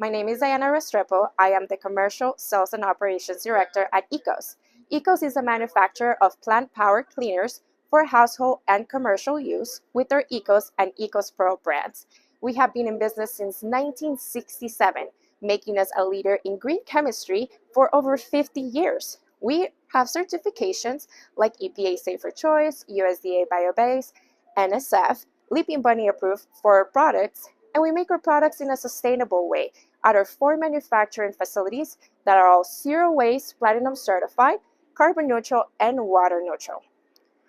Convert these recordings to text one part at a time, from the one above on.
My name is Diana Restrepo. I am the Commercial Sales and Operations Director at ECOS. ECOS is a manufacturer of plant power cleaners for household and commercial use with our ECOS and ECOS Pro brands. We have been in business since 1967, making us a leader in green chemistry for over 50 years. We have certifications like EPA Safer Choice, USDA Biobase, NSF, Leaping Bunny approved for our products, and we make our products in a sustainable way at our 4 manufacturing facilities that are all zero waste, platinum certified, carbon neutral, and water neutral.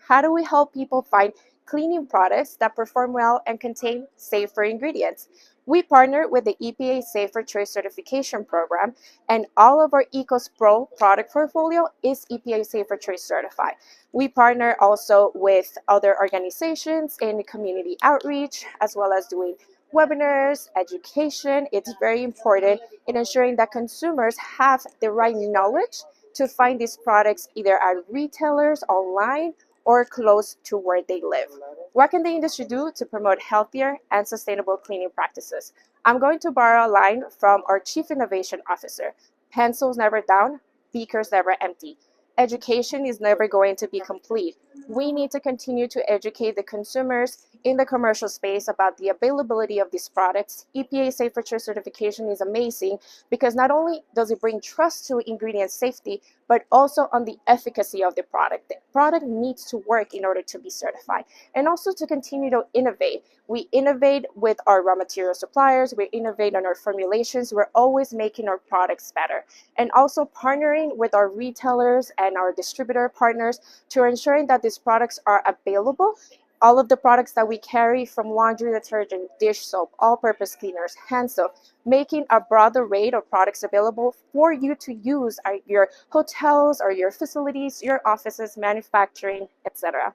How do we help people find cleaning products that perform well and contain safer ingredients? We partner with the EPA Safer Choice certification program, and all of our ECOS Pro product portfolio is EPA Safer Choice certified. We partner also with other organizations in community outreach, as well as doing webinars, education. It's very important in ensuring that consumers have the right knowledge to find these products either at retailers, online, or close to where they live. What can the industry do to promote healthier and sustainable cleaning practices? I'm going to borrow a line from our Chief Innovation Officer. Pencils never down, beakers never empty. Education is never going to be complete. We need to continue to educate the consumers in the commercial space about the availability of these products. EPA Safer Choice certification is amazing because not only does it bring trust to ingredient safety, but also on the efficacy of the product. The product needs to work in order to be certified. And also to continue to innovate. We innovate with our raw material suppliers, we innovate on our formulations, we're always making our products better. And also partnering with our retailers and our distributor partners to ensuring that these products are available. All of the products that we carry, from laundry detergent, dish soap, all-purpose cleaners, hand soap, making a broader array of products available for you to use at your hotels or your facilities, your offices, manufacturing, etc.